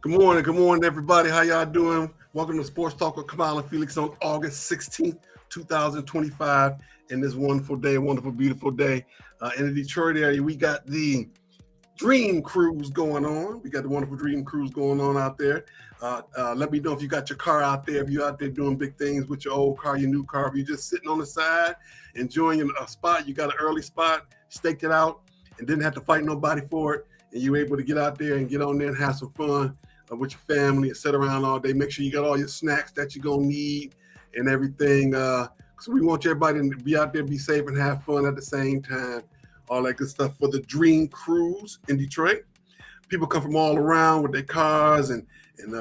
Good morning, everybody. How y'all doing? Welcome to Sports Talk with Kamau Felix on August 16th, 2025. In this wonderful day, wonderful, beautiful day. In the Detroit area, we got the Dream Cruise going on. We got the wonderful Dream Cruise going on out there. Let me know if you got your car out there, if you're out there doing big things with your old car, your new car, if you're just sitting on the side, enjoying a spot, you got an early spot, staked it out, and didn't have to fight nobody for it, and you were able to get out there and get on there and have some fun with your family and sit around all day. Make sure you got all your snacks that you're going to need and everything. So we want everybody to be out there, be safe, and have fun at the same time. All that good stuff for the Dream Cruise in Detroit. People come from all around with their cars, and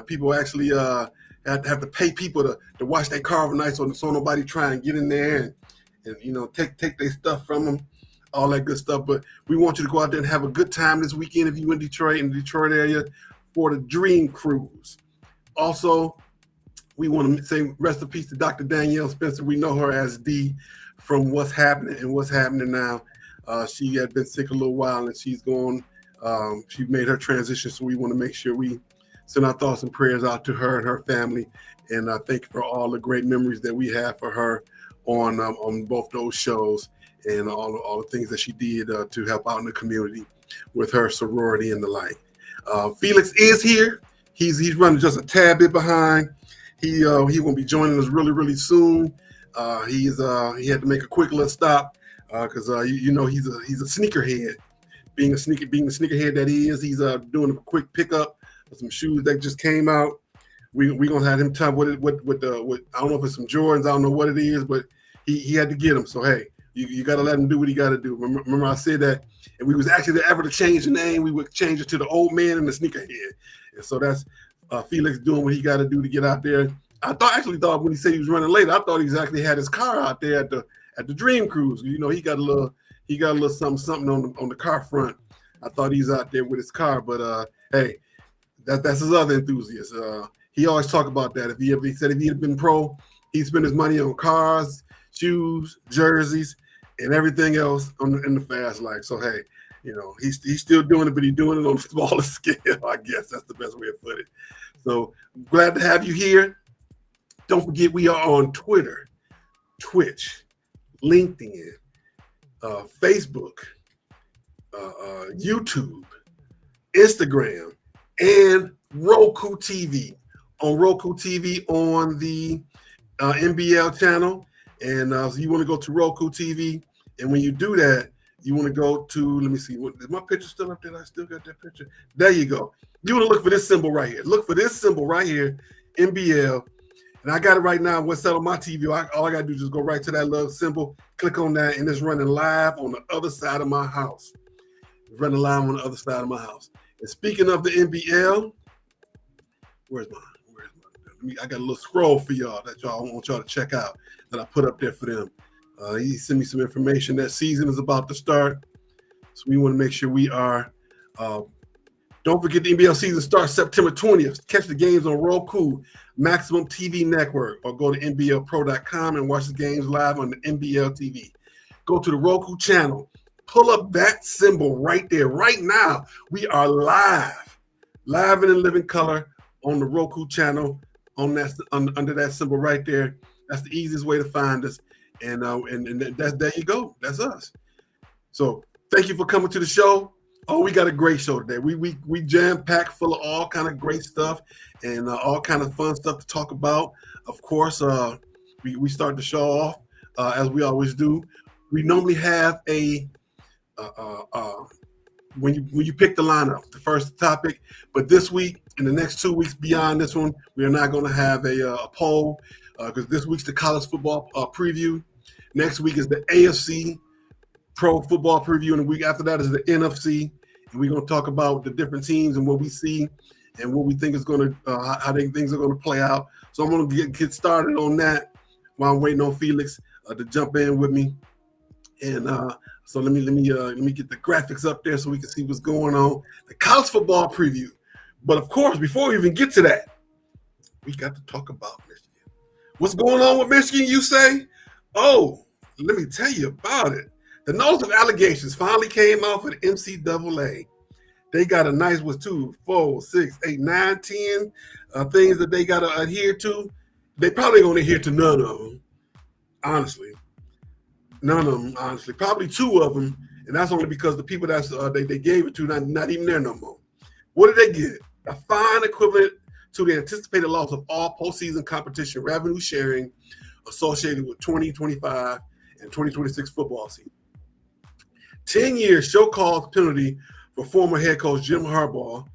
people actually have to pay people to wash their car overnight so nobody try and get in there and take their stuff from them, all that good stuff. But we want you to go out there and have a good time this weekend if you're in the Detroit area, for the Dream Cruise. Also, we want to say rest in peace to Dr. Danielle Spencer. We know her as D from what's happening now. She had been sick a little while, and she's gone. She made her transition, so we want to make sure we send our thoughts and prayers out to her and her family. And thank you for all the great memories that we have for her on both those shows and all the things that she did to help out in the community with her sorority and the like. Felix is here. He's running just a tad bit behind. He will be joining us really, really soon. He had to make a quick little stop because he's a sneakerhead. Being the sneakerhead that he is, he's doing a quick pickup of some shoes that just came out. We gonna have him tell what I don't know if it's some Jordans, I don't know what it is, but he had to get them. So hey, you got to let him do what he got to do. Remember I said that, and we was actually ever to change the name, we would change it to the Old Man and the Sneakerhead. And so that's Felix doing what he got to do to get out there. I thought when he said he was running late, I thought he actually had his car out there at the Dream Cruise. He got a little something on the car front. I thought he's out there with his car, but hey, that's his other enthusiast. He always talk about that. If he had been pro, he'd spend his money on cars, shoes, jerseys, and everything else in the fast life. So hey, he's still doing it, but he's doing it on a smaller scale. I guess that's the best way to put it. So glad to have you here. Don't forget, we are on Twitter, Twitch, LinkedIn, Facebook, YouTube, Instagram, and Roku TV. On Roku TV on the NBL channel. And so you want to go to Roku TV. And when you do that, you want to go to, let me see, is my picture still up there? I still got that picture. There you go. You want to look for this symbol right here. Look for this symbol right here, NBL. And I got it right now. What's set on my TV? All I got to do is just go right to that little symbol, click on that, and it's running live on the other side of my house. It's running live on the other side of my house. And speaking of the NBL, where's mine? I got a little scroll for y'all that I want y'all to check out that I put up there for them. He sent me some information. That season is about to start, so we want to make sure we are. Don't forget the NBL season starts September 20th. Catch the games on Roku, Maximum TV Network, or go to NBLPro.com and watch the games live on the NBL TV. Go to the Roku channel. Pull up that symbol right there. Right now, we are live in living color on the Roku channel. Under that symbol right there. That's the easiest way to find us. And there you go. That's us. So thank you for coming to the show. Oh, we got a great show today. We jam-packed full of all kind of great stuff and all kind of fun stuff to talk about. Of course, we start the show off as we always do. We normally have when you pick the lineup, the first topic, but this week and the next 2 weeks beyond this one, we are not going to have a poll because this week's the college football preview. Next week is the AFC pro football preview, and the week after that is the NFC. And we're going to talk about the different teams and what we see and what we think is going to how things are going to play out. So I'm going to get started on that while I'm waiting on Felix to jump in with me. And so let me get the graphics up there so we can see what's going on. The college football preview. But of course, before we even get to that, we got to talk about Michigan. What's going on with Michigan, you say? Oh, let me tell you about it. The notice of allegations finally came out for the NCAA. They got a nice with 2, 4, 6, 8, 9, 10 things that they got to adhere to. They probably going to adhere to none of them, honestly. None of them, honestly. Probably 2 of them, and that's only because the people that they gave it to not even there no more. What did they get? A fine equivalent to the anticipated loss of all postseason competition revenue sharing associated with 2025 and 2026 football season. 10 years show cause penalty for former head coach Jim Harbaugh.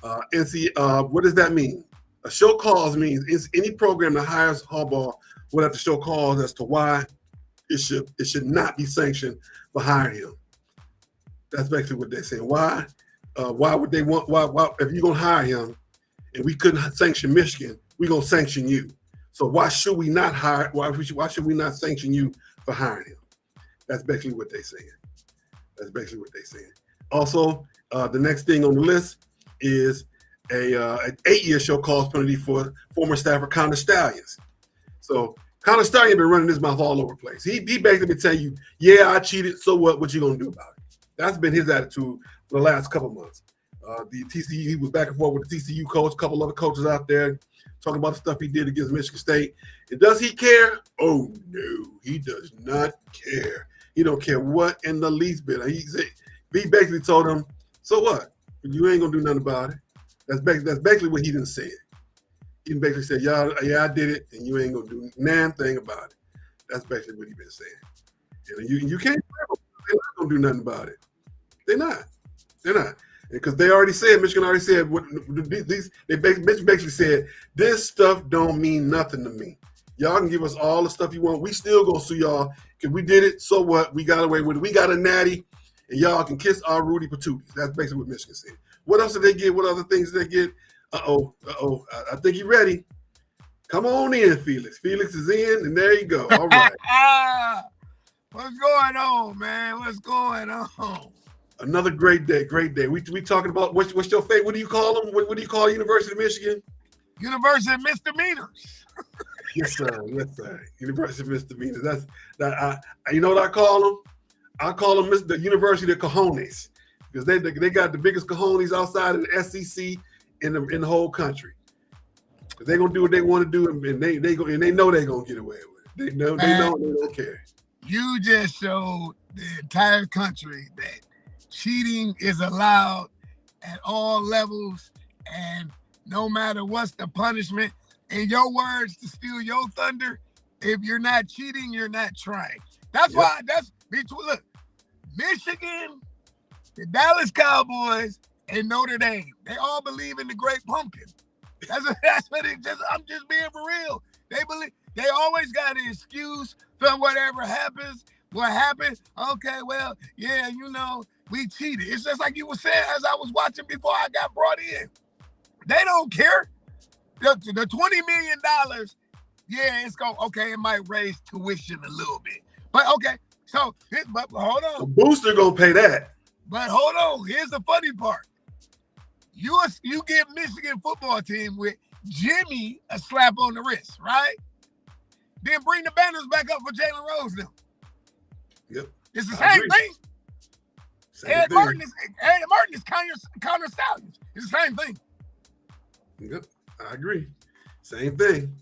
What does that mean? A show cause means any program that hires Harbaugh would have to show cause as to why it should not be sanctioned for hiring him. That's basically what they're saying. Why would they want? Why if you're gonna hire him and we couldn't sanction Michigan, we're gonna sanction you. So why should we not hire? Why should we not sanction you for hiring him? That's basically what they're saying. Also, the next thing on the list is an 8-year show cause penalty for former staffer Connor Stallions. So Connor Stallions been running his mouth all over the place. He basically been telling you, yeah, I cheated, so what? What you gonna do about it? That's been his attitude for the last couple months. The TCU, he was back and forth with the TCU coach, a couple other coaches out there talking about the stuff he did against Michigan State. And does he care? Oh no, he does not care. He don't care what in the least bit. He basically told him, so what? You ain't gonna do nothing about it. That's basically what he didn't say. He basically said, yeah, I did it, and you ain't gonna do nan thing about it. That's basically what he been saying. And you can't. They're not gonna do nothing about it. They're not. Because they already said, Michigan already said, they basically said, this stuff don't mean nothing to me. Y'all can give us all the stuff you want. We still gonna sue y'all because we did it. So what? We got away with it. We got a natty, and y'all can kiss our Rudy Patooties. That's basically what Michigan said. What else did they get? What other things did they get? I think you're ready. Come on in, Felix. Felix is in, and there you go. All right. What's going on, man? What's going on? Another great day. We talking about what's your favorite? What do you call them? What do you call University of Michigan? University of Misdemeanors. Yes, sir. University of Misdemeanors. You know what I call them? I call them the University of Cojones because they got the biggest cojones outside of the SEC in the whole country. They're gonna do what they want to do, and they know they're gonna get away with it. They know they don't care. You just showed the entire country that cheating is allowed at all levels, and no matter what's the punishment. In your words, to steal your thunder, if you're not cheating, you're not trying. That's why. That's between look, Michigan, the Dallas Cowboys, and Notre Dame. They all believe in the Great Pumpkin. That's what it just. I'm just being for real. They believe. They always got an excuse for whatever happens. What happened? Okay, well, yeah, we cheated. It's just like you were saying as I was watching before I got brought in. They don't care. The $20 million, yeah, it's going, okay, it might raise tuition a little bit. But okay, but hold on. The booster gonna pay that. But hold on, here's the funny part. You give Michigan football team with Jimmy a slap on the wrist, right? Then bring the banners back up for Jalen Rose now. Yep. It's the same thing. Ed Martin is Connor Stallions. It's the same thing. Yep, I agree. Same thing.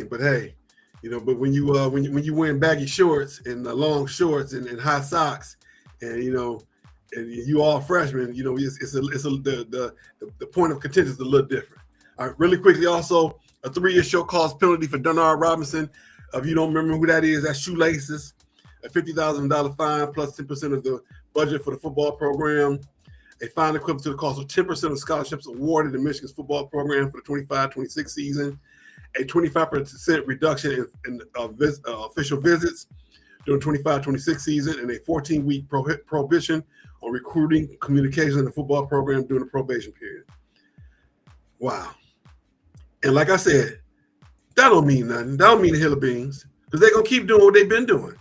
But hey, but when you wearing baggy shorts and long shorts and high socks, and you all freshmen, the point of contention is a little different. All right, really quickly, also a 3-year show cause penalty for Denard Robinson. If you don't remember who that is, that's shoelaces. A $50,000 fine plus 10% of the budget for the football program. A fine equivalent to the cost of 10% of scholarships awarded in Michigan's football program for the 25-26 season. A 25% reduction in official visits during the 25-26 season, and a 14-week prohibition on recruiting communications in the football program during the probation period. Wow. And like I said, that don't mean nothing. That don't mean a hill of beans because they're going to keep doing what they've been doing.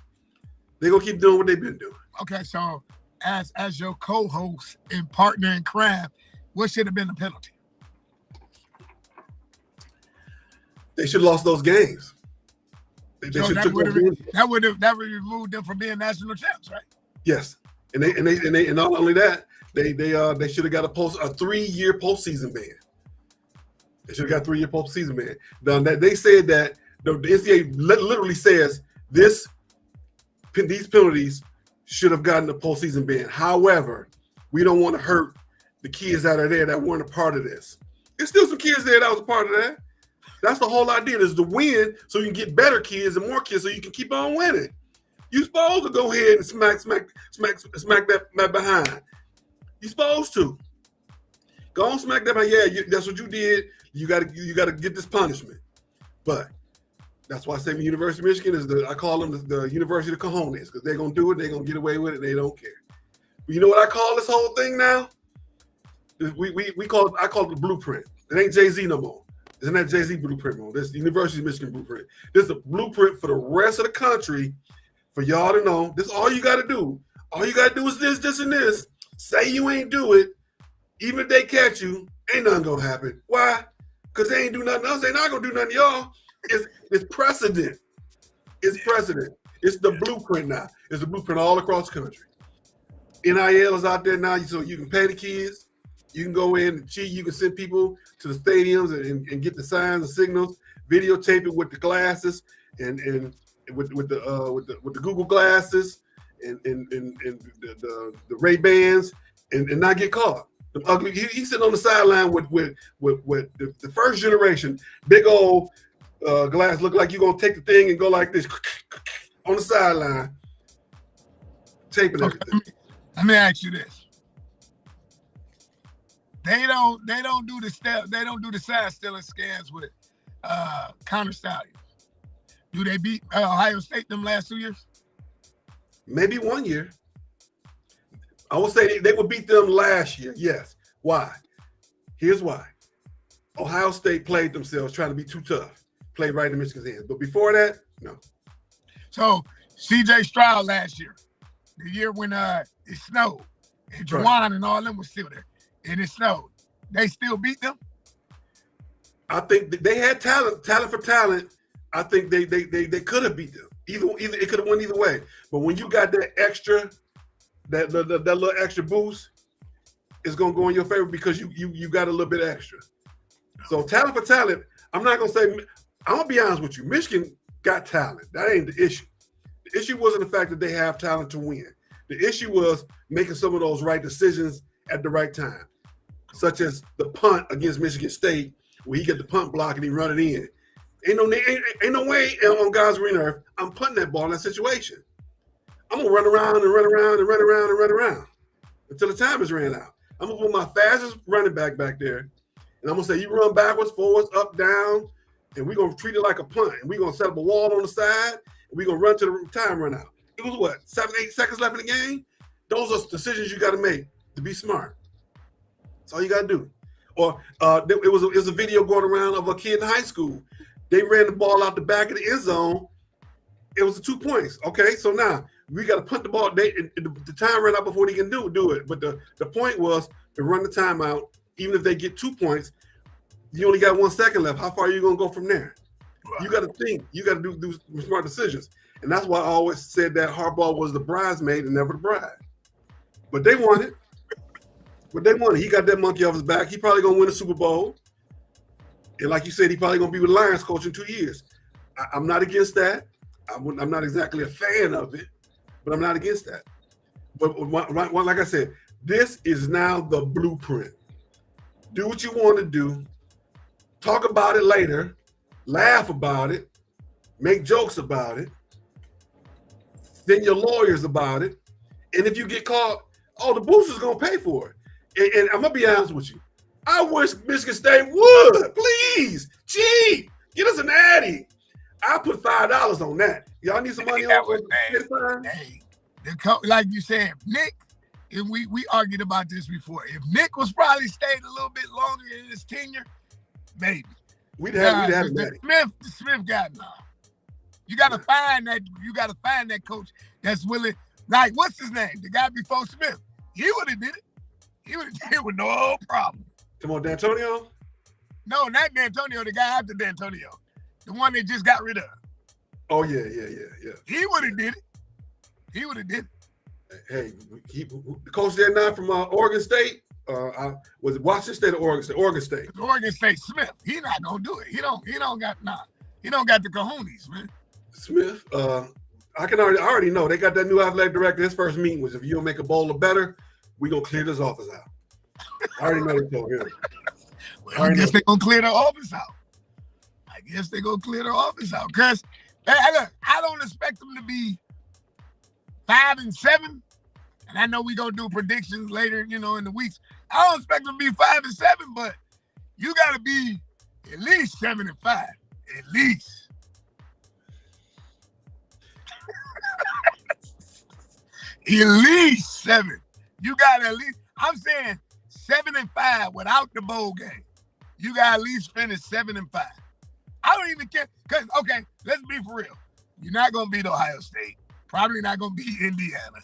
Okay, so as your co-host and partner in crime, what should have been the penalty? They should have lost those games. That would have removed them from being national champs, right? Yes, and not only that, They should have got a 3-year postseason ban. They should have got a 3-year postseason ban. Now, they said that the NCAA literally says these penalties should have gotten a postseason ban. However, we don't want to hurt the kids that are there that weren't a part of this. There's still some kids there that was a part of that. That's the whole idea, is to win so you can get better kids and more kids so you can keep on winning. You're supposed to go ahead and smack that behind. You're supposed to. Go on, smack that behind. Yeah, that's what you did. You gotta get this punishment. But that's why I say the University of Michigan is I call them the University of Cojones, because they're gonna do it, they're gonna get away with it, they don't care. But you know what I call this whole thing now? I call it the blueprint. It ain't Jay-Z no more. Isn't that Jay-Z blueprint more? This is the University of Michigan blueprint. This is a blueprint for the rest of the country for y'all to know. This is all you gotta do. All you gotta do is this, and this. Say you ain't do it. Even if they catch you, ain't nothing gonna happen. Why? Because they ain't do nothing else. They not gonna do nothing to y'all. It's precedent. It's precedent. It's the blueprint now. It's the blueprint all across the country. NIL is out there now, so you can pay the kids. You can go in and cheat. You can send people to the stadiums and get the signs and signals, videotape it with the glasses and with the Google glasses and the Ray-Bans and not get caught. The ugly. He's sitting on the sideline with the first generation, big old glass, look like you're gonna take the thing and go like this on the sideline, taping everything. Let me ask you this. They don't do the side stealing scans with counter stallions. Do they beat Ohio State them last 2 years? Maybe 1 year. I would say they would beat them last year. Yes. Why? Here's why. Ohio State played themselves trying to be too tough. Played right in Michigan's hands. But before that, no. So C.J. Stroud last year, the year when it snowed, and Juwan and all them was still there, and it snowed, they still beat them? I think they had talent for talent. I think they could have beat them. Either it could have went either way. But when you got that extra, that little extra boost, it's gonna go in your favor because you got a little bit extra. So talent for talent, I'm not gonna say. I'm gonna be honest with you. Michigan got talent. That ain't the issue. The issue wasn't the fact that they have talent to win. The issue was making some of those right decisions at the right time, such as the punt against Michigan State, where he get the punt block and he run it in. Ain't no way on God's green earth I'm punting that ball in that situation. I'm gonna run around until the time is ran out. I'm gonna put my fastest running back there, and I'm gonna say you run backwards, forwards, up, down, and we're gonna treat it like a punt. And we're gonna set up a wall on the side, and we're gonna run to the time run out. It was what, 7-8 seconds left in the game? Those are decisions you gotta make to be smart. That's all you gotta do. Or it was a video going around of a kid in high school. They ran the ball out the back of the end zone. It was 2 points. Okay, so now we got to punt the ball. The time ran out before they can do it. But the point was to run the timeout. Even if they get 2 points, you only got 1 second left. How far are you going to go from there? You got to think. You got to do smart decisions. And that's why I always said that Harbaugh was the bridesmaid and never the bride. But they won it. He got that monkey off his back. He probably going to win a Super Bowl. And like you said, he probably going to be with Lions coach in 2 years. I'm not against that. I'm not exactly a fan of it, but I'm not against that. But like I said, this is now the blueprint. Do what you want to do. Talk about it later. Laugh about it. Make jokes about it. Send your lawyers about it. And if you get caught, the booster's going to pay for it. And I'm going to be honest with you. I wish Michigan State would. Please. Gee, get us an Addy. I put $5 on that. Y'all need some money on it? Like you said, Nick, and we argued about this before. If Nick was probably stayed a little bit longer in his tenure, maybe. We'd have that. Smith got now. You gotta find that coach that's willing. Like, what's his name? The guy before Smith. He would have did it. He would have did it with no problem. Come on, D'Antonio? No, not D'Antonio, the guy after D'Antonio. The one they just got rid of. Oh, yeah. He would have did it. Hey, the coach there now from Oregon State. Was it Washington State or Oregon State? Oregon State. Oregon State Smith. He not gonna do it. He don't got the cojones, man. Smith. I already know they got that new athletic director. His first meeting was, if you don't make a bowl or better, we gonna clear this office out. I already know they told him. Well, I guess they're gonna clear the office out. Cause I don't expect them to be 5-7. And I know we're gonna do predictions later, in the weeks. I don't expect them to be 5-7, but you gotta be at least 7-5. At least. At least 7. You got at least, I'm saying 7-5 without the bowl game. You got at least finish 7-5. I don't even care. Because, okay, let's be for real. You're not going to beat Ohio State. Probably not going to beat Indiana.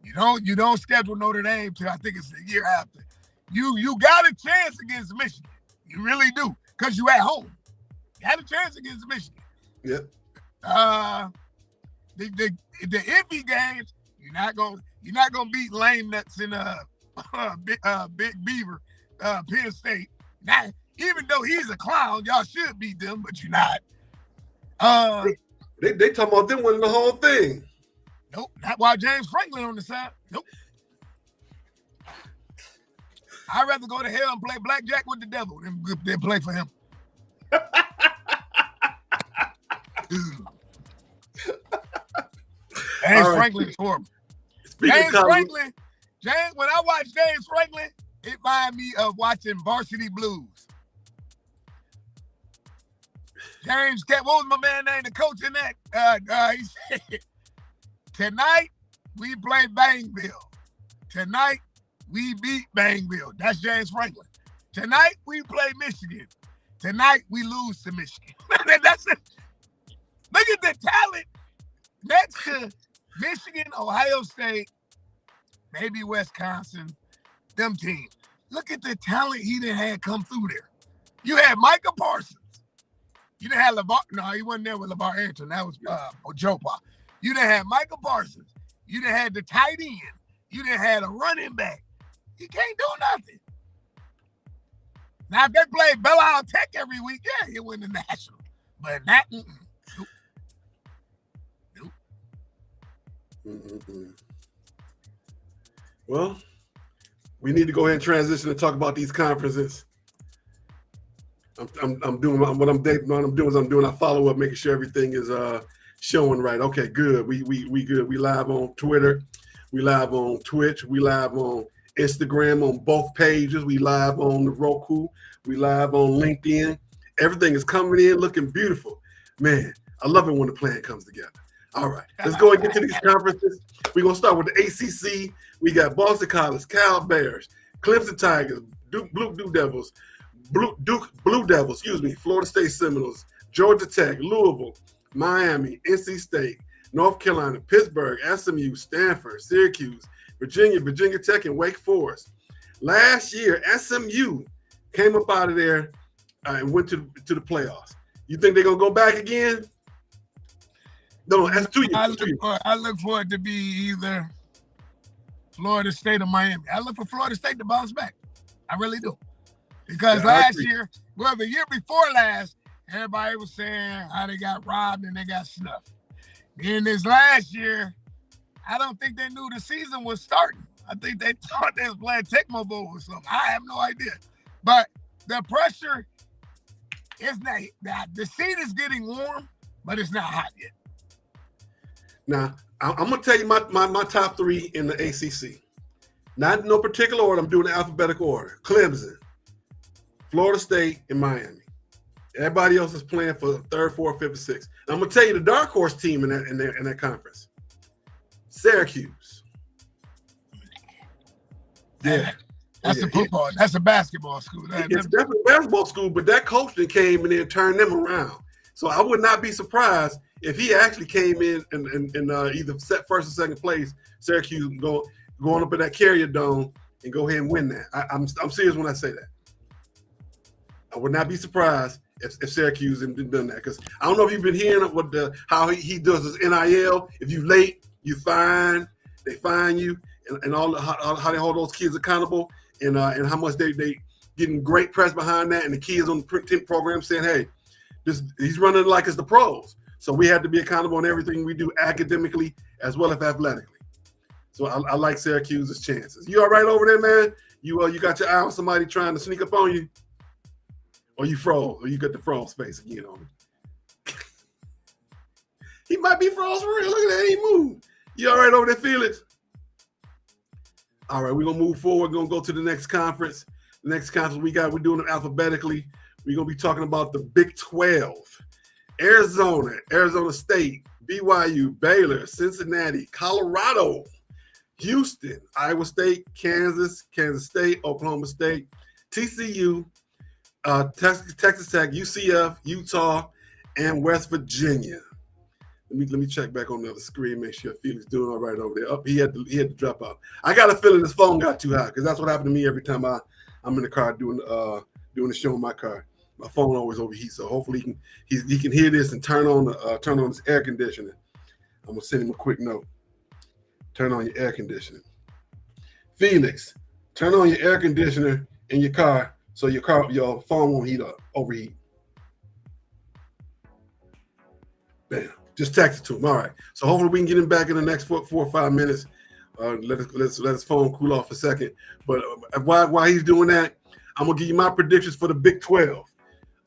You don't schedule Notre Dame till I think it's the year after. You got a chance against Michigan. You really do. Because you at home. You had a chance against Michigan. Yep. The iffy games, you're not gonna beat lame nuts in Big Beaver, Penn State. Now, even though he's a clown, y'all should beat them, but you're not. They talking about them winning the whole thing. Nope, not while James Franklin on the side. Nope. I'd rather go to hell and play blackjack with the devil than play for him. James Franklin is horrible. When I watch James Franklin, it reminds me of watching Varsity Blues. What was my man name, the coach in that? He said, tonight we play Bangville. Tonight we beat Bangville. That's James Franklin. Tonight we play Michigan. Tonight we lose to Michigan. That's it. Look at the talent next to Michigan, Ohio State, maybe Wisconsin, them teams. Look at the talent he done had come through there. You had Micah Parsons. You done had LeVar. No, he wasn't there with LeVar Arrington. That was Ojopa. You done had Micah Parsons. You done had the tight end. You done had a running back. You can't do nothing. Now, if they play Belle Isle Tech every week, yeah, he'll win the national. But not. Well, we need to go ahead and transition and talk about these conferences. I'm doing what I'm doing a follow up, making sure everything is showing right. Okay, good. We good. We live on Twitter. We live on Twitch. We live on Instagram on both pages. We live on the Roku. We live on LinkedIn. Everything is coming in looking beautiful. Man, I love it when the plan comes together. All right, let's go and get to these conferences. We're going to start with the ACC. We got Boston College, Cal Bears, Clemson Tigers, Duke Blue Devils, Florida State Seminoles, Georgia Tech, Louisville, Miami, NC State, North Carolina, Pittsburgh, SMU, Stanford, Syracuse, Virginia Tech, and Wake Forest. Last year, SMU came up out of there and went to the playoffs. You think they're going to go back again? No, that's 2 years. I look for it to be either Florida State or Miami. I look for Florida State to bounce back. I really do. Because last year, the year before last, everybody was saying how they got robbed and they got snuffed. In this last year, I don't think they knew the season was starting. I think they thought they was playing Tecmo Bowl or something. I have no idea. But the pressure is not. The seat is getting warm, but it's not hot yet. Now, I'm going to tell you my top three in the ACC. Not in no particular order. I'm doing the alphabetical order. Clemson, Florida State, and Miami. Everybody else is playing for third, fourth, fifth, and sixth. And I'm going to tell you the dark horse team in that conference. Syracuse. Yeah. That's a football. That's a basketball school. It's definitely a basketball school, but that coach that came in and turned them around. So I would not be surprised if he actually came in and either set first or second place, Syracuse going up in that Carrier Dome and go ahead and win that. I'm serious when I say that. I would not be surprised if Syracuse had done that, because I don't know if you've been hearing how he does his NIL. If you late, you fine. they fine you, and all how they hold those kids accountable, and how much they getting great press behind that, and the kids on the print program saying, hey, he's running like it's the pros. So we have to be accountable in everything we do academically as well as athletically. So I like Syracuse's chances. You all right over there, man? You got your eye on somebody trying to sneak up on you? Or you froze? Or you got the froze face again on me? He might be froze for real. Look at that. He moved. You all right over there, Felix? All right, we're going to move forward. We're going to go to the next conference. The next conference we're doing it alphabetically. We're going to be talking about the Big 12. Arizona State, BYU, Baylor, Cincinnati, Colorado, Houston, Iowa State, Kansas State, Oklahoma State, TCU, Texas Tech, UCF, Utah, and West Virginia. Let me check back on the other screen, make sure Felix doing all right over there. He had to drop out. I got a feeling his phone got too high because that's what happened to me every time I'm in the car doing the show in my car. My phone always overheats, so hopefully he can hear this and turn on his air conditioning. I'm gonna send him a quick note. Turn on your air conditioning. Felix, turn on your air conditioner in your car so your phone won't overheat. Bam. Just text it to him. All right. So hopefully we can get him back in the next 4 or 5 minutes. Let his phone cool off a second. But while he's doing that, I'm gonna give you my predictions for the Big 12.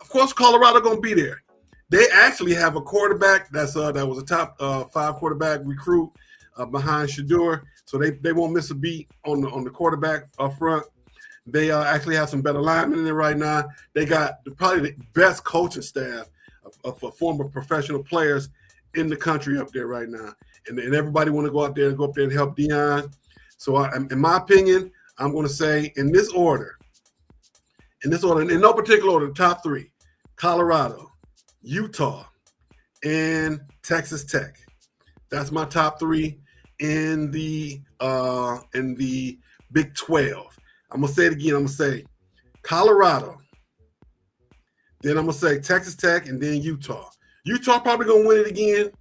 Of course, Colorado gonna be there. They actually have a quarterback that was a top 5 quarterback recruit behind Shedeur, so they won't miss a beat on the quarterback up front. They actually have some better linemen in there right now. They got probably the best coaching staff of former professional players in the country up there right now, and everybody want to go up there and help Deion. So in my opinion, I'm going to say in this order, in no particular order, the top 3: Colorado, Utah, and Texas Tech. That's my top 3 in the Big 12. I'm gonna say it again. I'm gonna say Colorado, then I'm gonna say Texas Tech, and then Utah. Utah probably gonna win it again.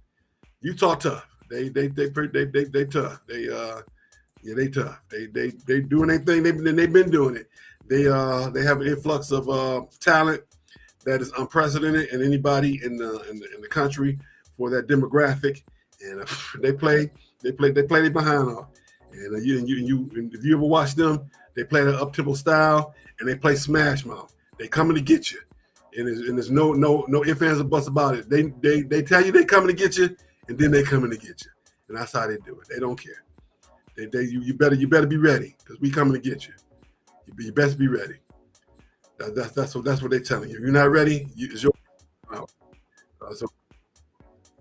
Utah tough. They tough. They tough. They doing their thing. They've been doing it. They have an influx of talent that is unprecedented in anybody in the country for that demographic, and they play their behind off. And if you ever watch them, they play the up-tempo style and they play smash mouth. They coming to get you, and there's no ifs, ands, or buts about it. They tell you they coming to get you, and then they coming to get you, and that's how they do it. They don't care. You better be ready because we coming to get you. You best be ready. That's what they're telling you. If you're not ready, it's your so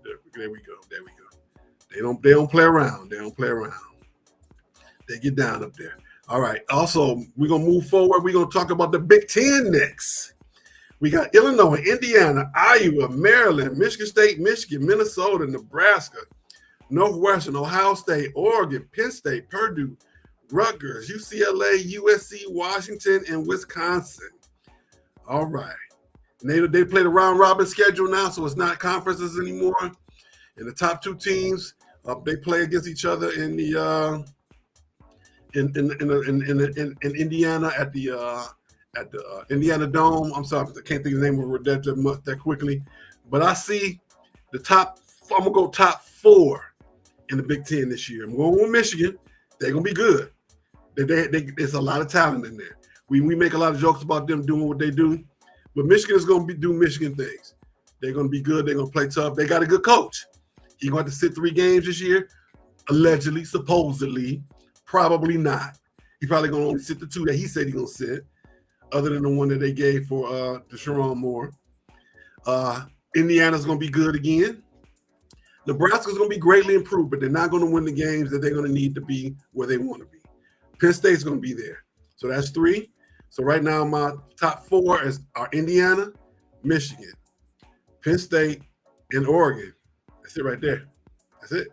there we go. They don't play around. They get down up there. All right. Also, we're gonna move forward. We're gonna talk about the Big Ten next. We got Illinois, Indiana, Iowa, Maryland, Michigan State, Michigan, Minnesota, Nebraska, Northwestern, Ohio State, Oregon, Penn State, Purdue, Rutgers, UCLA, USC, Washington, and Wisconsin. All right. And they play the round robin schedule now, so it's not conferences anymore. And the top 2 teams, they play against each other in the in Indiana at the Indiana Dome. I'm sorry, I can't think of the name of it that quickly. But I see the top. I'm gonna go top 4 in the Big Ten this year. I'm going with Michigan. They're gonna be good. There's a lot of talent in there. We make a lot of jokes about them doing what they do, but Michigan is gonna do Michigan things. They're gonna be good. They're gonna play tough. They got a good coach. He's going to have to sit 3 games this year, allegedly, supposedly. Probably not. He's probably going to only sit the 2 that he said he's going to sit, other than the one that they gave for Deshaun Moore. Indiana's going to be good again. Nebraska's going to be greatly improved, but they're not going to win the games that they're going to need to be where they want to be. Penn State's going to be there. So that's 3. So right now my top 4 are Indiana, Michigan, Penn State, and Oregon. That's it right there. That's it.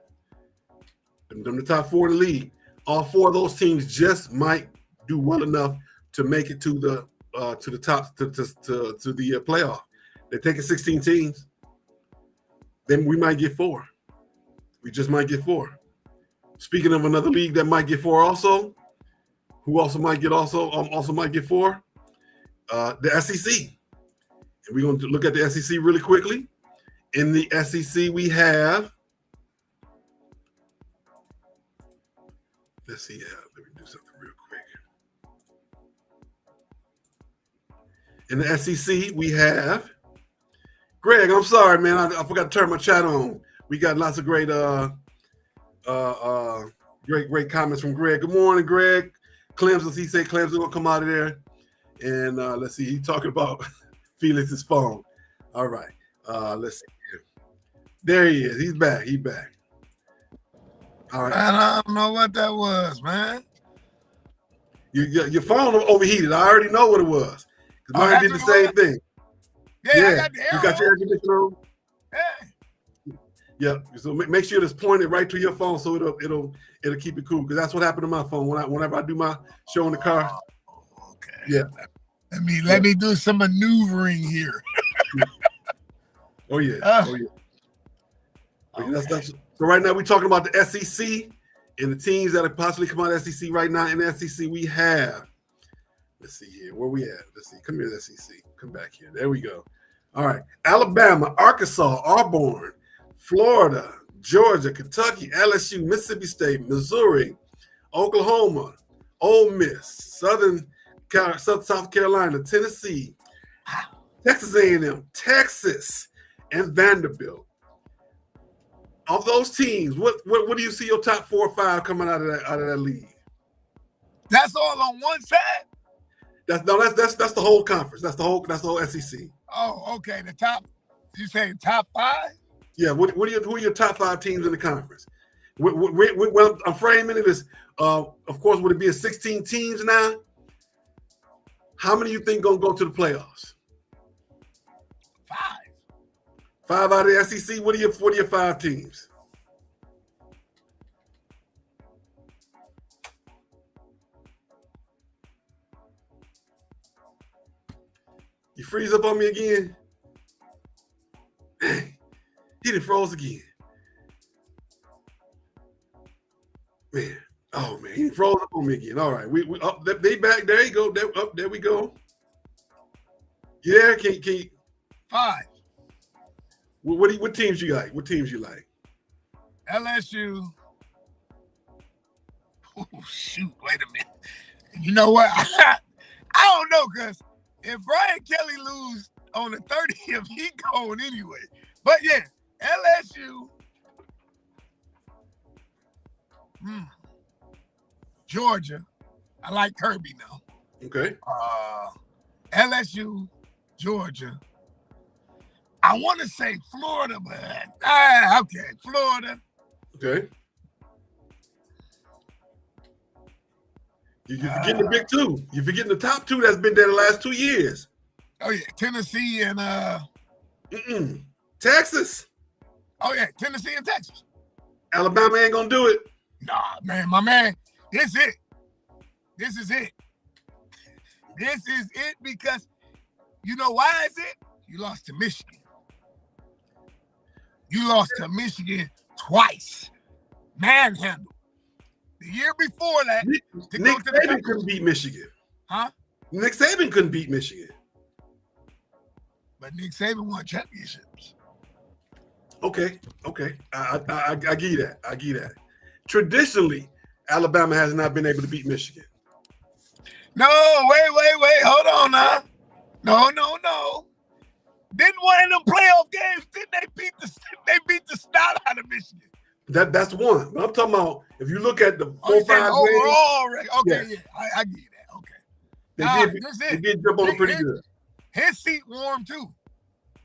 Them the top 4 in the league. All 4 of those teams just might do well enough to make it to the top to the playoff. They're taking 16 teams. Then we might get 4. We just might get 4. Speaking of another league that might get 4 also, who also might get also might get 4, the SEC. And we're going to look at the SEC really quickly. In the SEC, we have, let's see, let me do something real quick. In the SEC, we have Greg. I'm sorry, man. I forgot to turn my chat on. We got lots of great great comments from Greg. Good morning, Greg. Clemson, he said Clemson will come out of there. And let's see, he's talking about Felix's phone. All right. Let's see here. There he is. He's back. He's back. All right. I don't know what that was, man. Your phone overheated. I already know what it was. Because mine did the same thing. Yeah, I got the you got your air conditioner on? Yeah. Yeah. So make sure it's pointed right to your phone so it'll keep it cool. Because that's what happened to my phone whenever I do my show in the car. Okay. Yeah. Let me do some maneuvering here. Oh yeah. Okay. So right now we're talking about the SEC and the teams that have possibly come out of the SEC right now. In the SEC, we have. Let's see here. Where we at? Let's see. Come here, SEC. Come back here. There we go. All right. Alabama, Arkansas, Auburn, Florida, Georgia, Kentucky, LSU, Mississippi State, Missouri, Oklahoma, Ole Miss, South Carolina, Tennessee, Texas A&M, Texas, and Vanderbilt. Of those teams, what do you see your top 4 or 5 coming out of that league? That's all on one side? That's the whole conference. That's the whole SEC. Oh, okay. The top. You say top 5? Yeah. Who are your top 5 teams in the conference? Well, I'm framing it as, of course, would it be a 16 teams now? How many you think gonna go to the playoffs? 5. 5 out of the SEC. What are your 5 teams? You freeze up on me again? He done froze again. Man. Oh man, he froze up on me again. All right. We they back. There you go. There we go. Yeah, can you 5. What teams you like? What teams you like? LSU. Oh shoot, wait a minute. You know what? I don't know, because if Brian Kelly lose on the 30th, he going anyway. But yeah, LSU. Georgia. I like Kirby now. Okay. LSU, Georgia. I want to say Florida, but okay, Florida. Okay. You're forgetting the big 2. You're forgetting the top 2 that's been there the last 2 years. Oh yeah, Tennessee and Texas. Oh yeah, Tennessee and Texas. Alabama ain't gonna do it. Nah, man, my man, this is it. This is it. This is it because you know why is it? You lost to Michigan. You lost to Michigan twice. Manhandle. The year before that, Nick Saban couldn't beat Michigan. Huh? Nick Saban couldn't beat Michigan. But Nick Saban won championships. Okay. I give you that. I give you that. Traditionally, Alabama has not been able to beat Michigan. No, wait. Hold on now. No. Didn't one of them playoff games, didn't they beat the snot out of Michigan? That's one. But I'm talking about if you look at the 4-5 overall games. Okay, yeah. I get that. Okay. They did jump on pretty good. His seat warm too.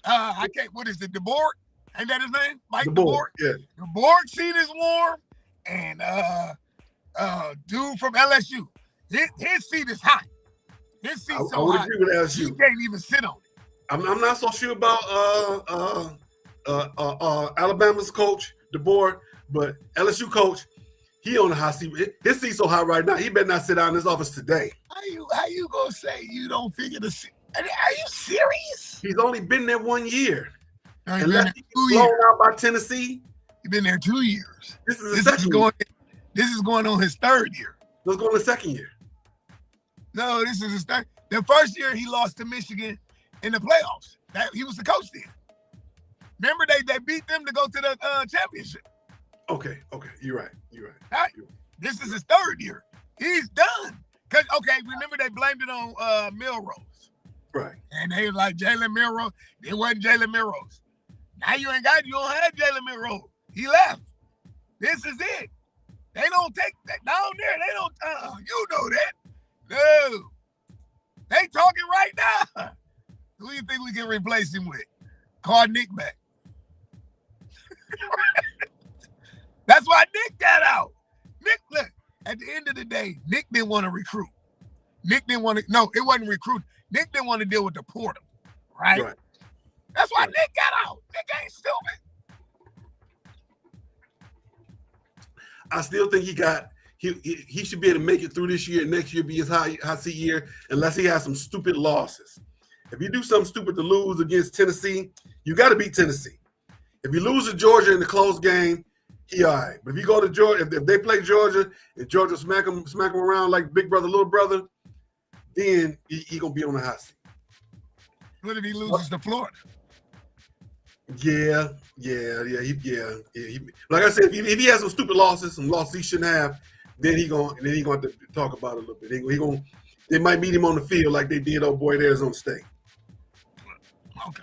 I can't. What is it? DeBoer? Ain't that his name? Mike DeBoer. Yeah. DeBoer seat is warm, and dude from LSU, his seat is hot. His seat's so hot. I would agree with LSU. You can't even sit on it. I'm not so sure about Alabama's coach DeBoer, but LSU coach, he on the hot seat. His seat's so hot right now. He better not sit down in his office today. How you gonna say you don't figure the seat? Are you serious? He's only been there 1 year. Unless he's blown out by Tennessee. He's been there 2 years. This is the second year. This is going on his third year. Let's go on the second year. No, this is his third. The first year he lost to Michigan in the playoffs. He was the coach then. Remember they beat them to go to the championship. Okay. You're right. Right? This is his third year. He's done. Cause remember they blamed it on Milrose. Right. And they was like Jalen Milrose. It wasn't Jalen Milrose. Now you don't have Jalen Milrose. He left. This is it. They don't take that down there. They don't. You know that. No. They talking right now. Who do you think we can replace him with? Call Nick back. That's why Nick got out. Nick, look, at the end of the day, Nick didn't want to recruit. It wasn't recruit. Nick didn't want to deal with the portal, right? That's why Nick got out. Nick ain't stupid. I still think he should be able to make it through this year. Next year be his high seed year, unless he has some stupid losses. If you do something stupid to lose against Tennessee, you got to beat Tennessee. If you lose to Georgia in the close game, he all right. But if you go to Georgia, if they play Georgia and Georgia smack them around like big brother, little brother, then he gonna be on the hot seat. What if he loses to Florida? Yeah. Like I said, if he has some stupid losses, some losses he shouldn't have, then he gonna have to talk about it a little bit. They might meet him on the field like they did old boy at Arizona State. Okay.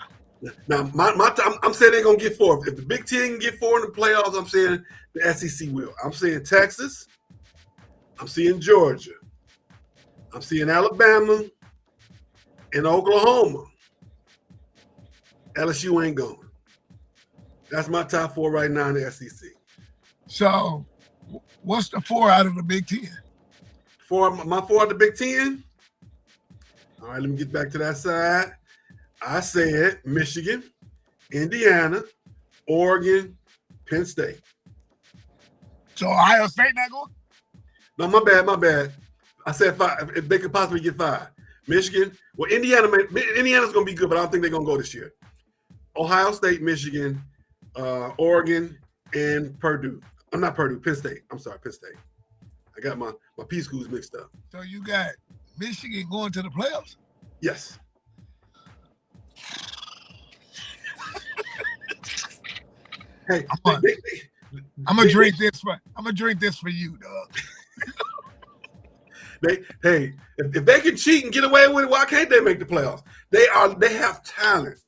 Now, I'm saying they're gonna get 4. If the Big Ten can get 4 in the playoffs, I'm saying the SEC will. I'm saying Texas. I'm seeing Georgia. I'm seeing Alabama and Oklahoma. LSU ain't going. That's my top 4 right now in the SEC. So, what's the 4 out of the Big Ten? My 4 out of the Big Ten. All right, let me get back to that side. I said Michigan, Indiana, Oregon, Penn State. So Ohio State not going? No, my bad. I said 5. If they could possibly get 5. Michigan. Well, Indiana's going to be good, but I don't think they're going to go this year. Ohio State, Michigan, Oregon, and Purdue. I'm not Purdue, Penn State. I'm sorry, Penn State. I got my P schools mixed up. So you got Michigan going to the playoffs? Yes. Hey, I'm gonna drink this for you, dog. If they can cheat and get away with it, why can't they make the playoffs? They have talent.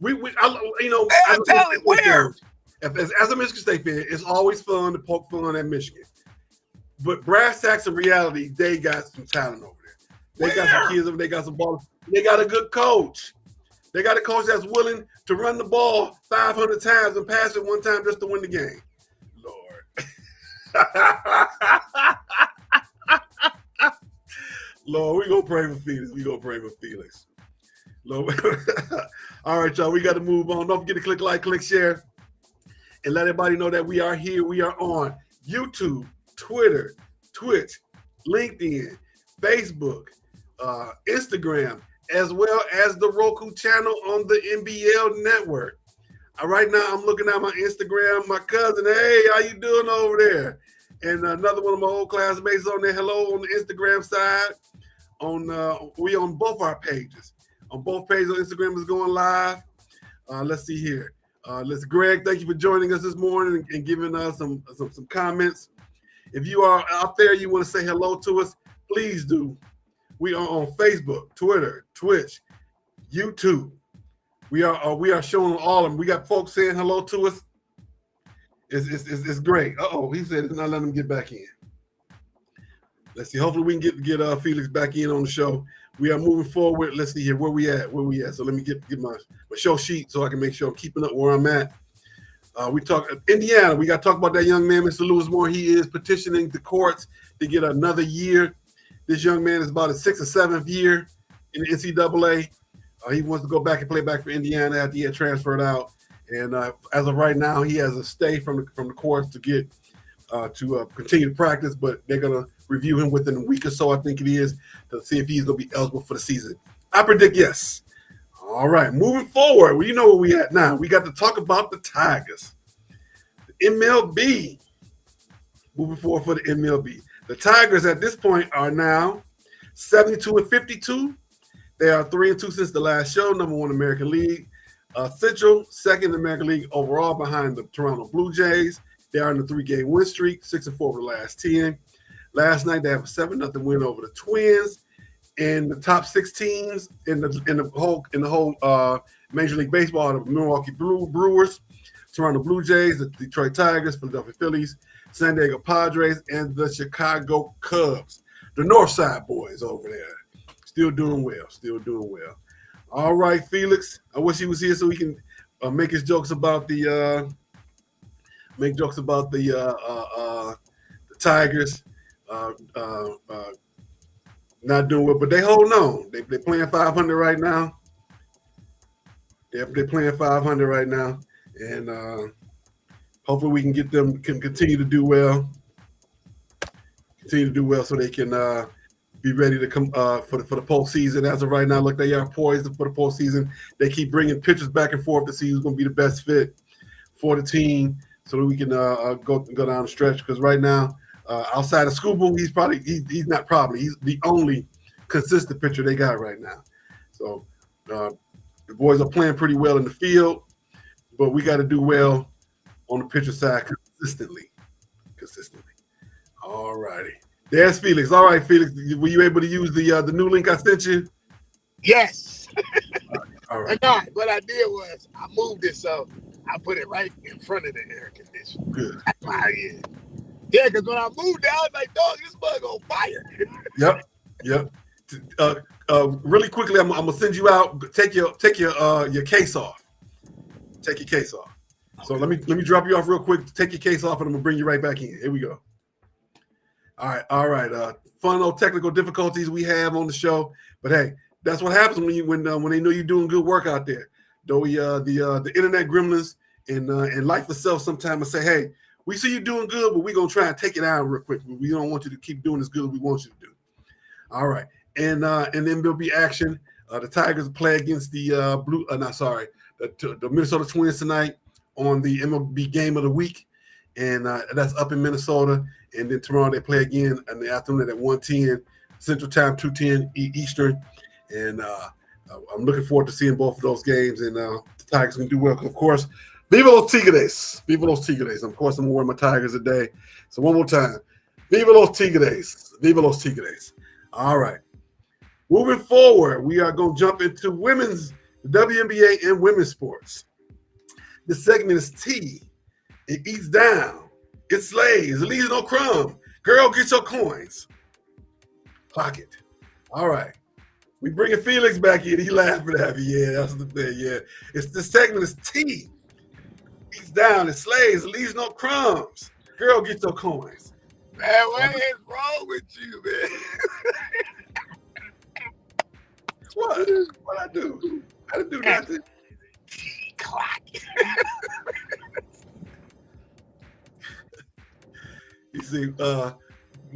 They have talent where? As a Michigan State fan, it's always fun to poke fun at Michigan. But brass tacks in reality, they got some talent over there. They got some kids over there. They got some ball. They got a good coach. They got a coach that's willing to run the ball 500 times and pass it one time just to win the game. Lord, we gonna pray for Felix. Lord. All right, y'all. We got to move on. Don't forget to click like, click share, and let everybody know that we are here. We are on YouTube, Twitter, Twitch, LinkedIn, Facebook, Instagram, as well as the Roku channel on the NBL network. Right now, I'm looking at my Instagram. My cousin, hey, how you doing over there? And another one of my old classmates on there. Hello on the Instagram side. We on both our pages. On both pages on Instagram is going live. Let's see here. Greg, thank you for joining us this morning and giving us some comments. If you are out there, you want to say hello to us, please do. We are on Facebook, Twitter, Twitch, YouTube. We are showing all of them. We got folks saying hello to us. It's great. He said it's not letting him get back in. Let's see. Hopefully we can get Felix back in on the show. We are moving forward. Let's see here where we at. So let me get my show sheet so I can make sure I'm keeping up where I'm at. We talk Indiana. We got to talk about that young man, Mr. Lewis Moore. He is petitioning the courts to get another year. This young man is about his 6th or 7th year in the NCAA. He wants to go back and play back for Indiana after he had transferred out. And as of right now, he has a stay from the courts to get to continue to practice. But they're gonna review him within a week or so, I think it is, to see if he's gonna be eligible for the season. I predict yes. All right, moving forward, you know where we at now. We got to talk about the Tigers, the MLB. moving forward for the MLB. The Tigers at this point are now 72-52. They are 3-2 since the last show, number one American League Central, second American League overall behind the Toronto Blue Jays. They are in the 3-game win streak, 6-4 for the last 10. Last night they have a 7-0 win over the Twins. In the top 6 teams in the whole Major League Baseball, the Milwaukee Brewers, Toronto Blue Jays, the Detroit Tigers, Philadelphia Phillies, San Diego Padres, and the Chicago Cubs. The North Side boys over there. Still doing well. All right, Felix. I wish he was here so he can make his jokes about the Tigers not doing well, but they holding on. They're playing 500 right now. They're playing 500 right now, and hopefully we can get them can continue to do well. So they can be ready to come for the postseason. As of right now, look, they are poised for the postseason. They keep bringing pitchers back and forth to see who's going to be the best fit for the team, so that we can go down the stretch. Because right now, outside of Scooble, he's the only consistent pitcher they got right now. So the boys are playing pretty well in the field, but we got to do well on the pitcher side consistently. All righty. There's Felix. All right, Felix. Were you able to use the new link I sent you? Yes. All right. What I did was I moved it so I put it right in front of the air conditioner. Good. That's why I did. Yeah, because when I moved it, I was like, dog, this bug on fire. Yep. Really quickly, I'm gonna send you out. Take your case off. Take your case off. So let me drop you off real quick. Take your case off, and I'm gonna bring you right back in. Here we go. All right. Fun old technical difficulties we have on the show, but hey, that's what happens when they know you're doing good work out there. Though the internet gremlins and life itself sometimes say, hey, we see you doing good, but we're gonna try and take it out real quick. We don't want you to keep doing as good as we want you to do. All right, and then there'll be action. The Tigers play against the Minnesota Twins tonight on the MLB Game of the Week, and that's up in Minnesota. And then tomorrow they play again in the afternoon at 1:10 Central Time, 2:10 Eastern. And I'm looking forward to seeing both of those games. And the Tigers can do well. Of course, Viva los Tigres. Viva los Tigres. Of course, I'm wearing my Tigers today. So one more time. Viva los Tigres. Viva los Tigres. All right. Moving forward, we are going to jump into women's WNBA and women's sports. This segment is T. It eats down. It slays. It leaves no crumb. Girl, get your coins. Clock it. All right. We bringing Felix back in. He laughing at me. Yeah, that's the thing. Yeah. This segment is T. Eats down. It slays. It leaves no crumbs. Girl, get your coins. Man, what is wrong with you, man? What? What I do? I didn't do nothing. Clock. You see,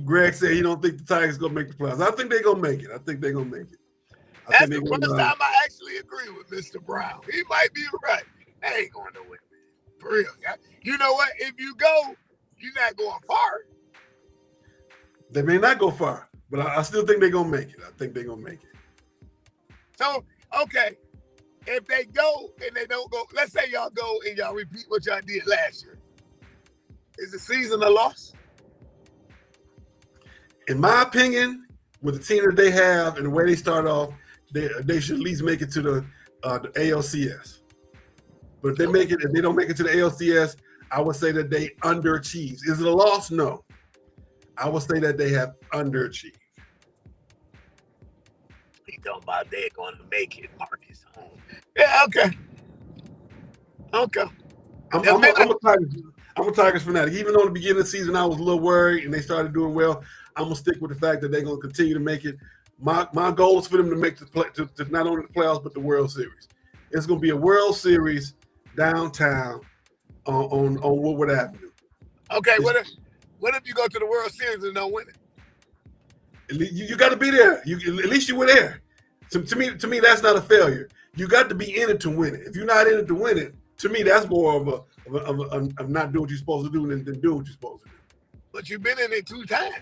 Greg said he don't think the Tigers gonna make the playoffs. I think they're gonna make it. That's the first time I actually agree with Mr. Brown. He might be right. They ain't going to win, man. For real. You know what? If you go, you're not going far. They may not go far, but I still think they're gonna make it. I think they're gonna make it. So, okay, if they go and they don't go, let's say y'all go and y'all repeat what y'all did last year. Is the season a loss? In my opinion, with the team that they have and the way they start off, they should at least make it to the ALCS. But if they don't make it to the ALCS, I would say that they underachieve. Is it a loss? No. I would say that they have underachieved. He talking about they're going to make it, Marcus home. Yeah, okay. I'm a Tigers fanatic. Even though in the beginning of the season I was a little worried and they started doing well, I'm gonna stick with the fact that they're gonna continue to make it. My goal is for them to make to not only the playoffs but the World Series. It's gonna be a World Series downtown on Woodward Avenue. Okay, what if you go to the World Series and don't win it? You got to be there. At least you were there. To me, that's not a failure. You got to be in it to win it. If you're not in it to win it, to me, that's more of not doing what you're supposed to do than doing what you're supposed to do. But you've been in it 2 times.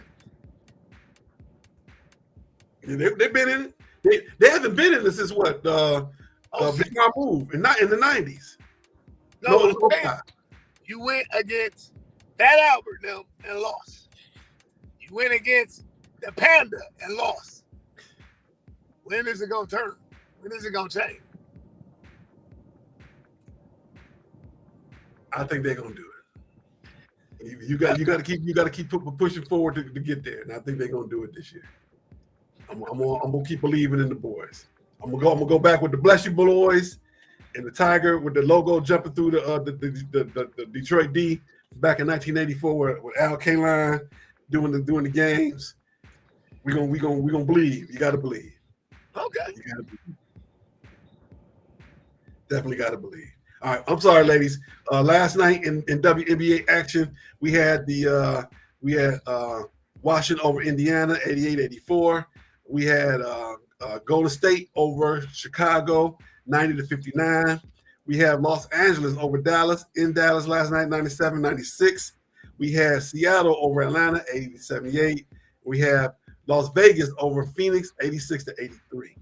Yeah, they've been in it. They haven't been in it since what? Big Rock Move, and not in the 90s. No, it was 05. You went against Fat Albert now and lost. You went against the Panda and lost. When is it gonna turn? When is it gonna change? I think they're gonna do it. You got to keep pushing forward to get there, and I think they're gonna do it this year. I'm gonna keep believing in the boys. I'm gonna go back with the Bless You Boys and the Tiger with the logo jumping through the Detroit D back in 1984 with Al Kaline doing the games. We gonna believe. You got to believe. Okay. You gotta believe. Definitely got to believe. All right, I'm sorry, ladies. Last night in WNBA action, we had Washington over Indiana, 88-84. We had Golden State over Chicago, 90-59. We had Los Angeles over Dallas in Dallas last night, 97-96. We had Seattle over Atlanta, 80-78. We have Las Vegas over Phoenix, 86-83.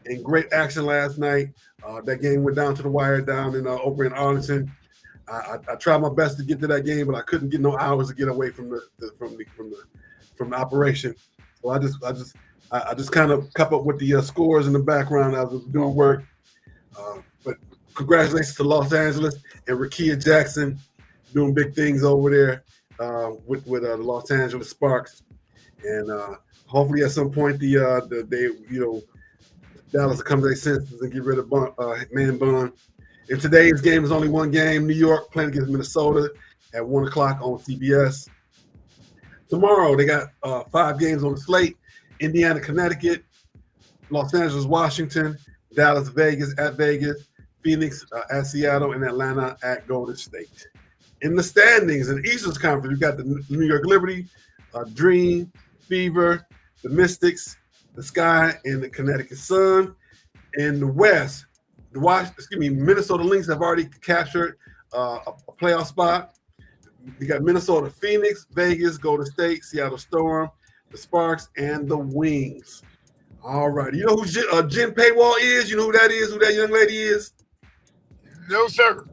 And great action last night. That game went down to the wire down in over in Arlington. I tried my best to get to that game, but I couldn't get no hours to get away from the operation. So I just kind of kept up with the scores in the background as I was doing work. But congratulations to Los Angeles and Rakia Jackson doing big things over there with the Los Angeles Sparks. And hopefully at some point Dallas will come to their senses and get rid of Man Bun. And today's game is only one game. New York playing against Minnesota at 1 o'clock on CBS. Tomorrow they got 5 games on the slate. Indiana, Connecticut, Los Angeles, Washington, Dallas, Vegas at Vegas, Phoenix at Seattle, and Atlanta at Golden State. In the standings in the Eastern Conference, we've got the New York Liberty, Dream, Fever, the Mystics, the Sky, and the Connecticut Sun. In the West, Minnesota Lynx have already captured a playoff spot. We got Minnesota, Phoenix, Vegas, Golden State, Seattle Storm, the Sparks, and the Wings. All right. You know who Jen Paywall is? You know who that is? Who that young lady is? No, sir.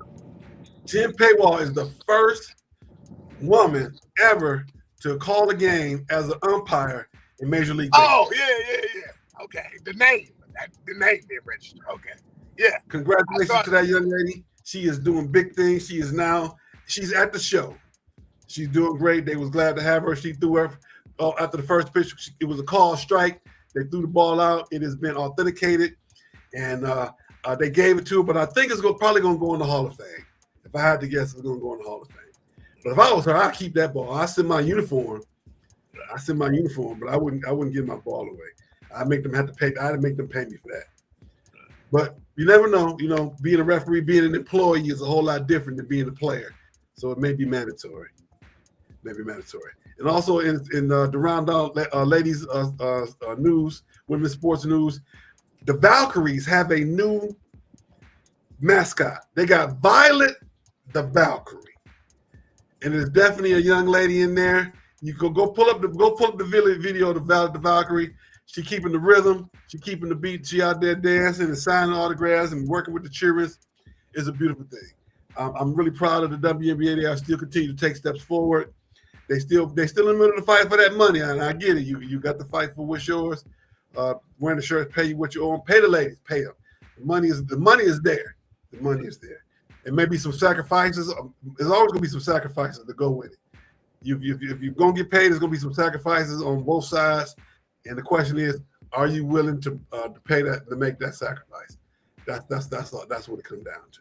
Jen Paywall is the first woman ever to call a game as an umpire in Major League Baseball. Oh, yeah. Okay. The name didn't register. Okay. Yeah. Congratulations to that young lady. She is doing big things. She's at the show. She's doing great. They was glad to have her. She threw her after the first pitch. It was a call strike. They threw the ball out. It has been authenticated, and they gave it to her. But I think it's probably going to go in the Hall of Fame. If I had to guess, it's going to go in the Hall of Fame. But if I was her, I'd keep that ball. I send my uniform, but I wouldn't give my ball away. I'd make them pay me for that. But you never know. You know, being a referee, being an employee is a whole lot different than being a player. So it may be mandatory. And also in the roundup, ladies news, women's sports news, the Valkyries have a new mascot. They got Violet the Valkyrie, and there's definitely a young lady in there. You go pull up the video of the Valkyrie. She keeping the rhythm. She keeping the beat. She out there dancing and signing autographs and working with the cheerers. It's a beautiful thing. I'm really proud of the WNBA. They are still continue to take steps forward. They still in the middle of the fight for that money, and I get it. You got to fight for what's yours. Wearing the shirts, pay you what you own. Pay the ladies, pay them. The money is there. The money is there. It may be some sacrifices. There's always gonna be some sacrifices to go with it. If you're gonna get paid, there's gonna be some sacrifices on both sides. And the question is, are you willing to pay that, to make that sacrifice? That's what it comes down to.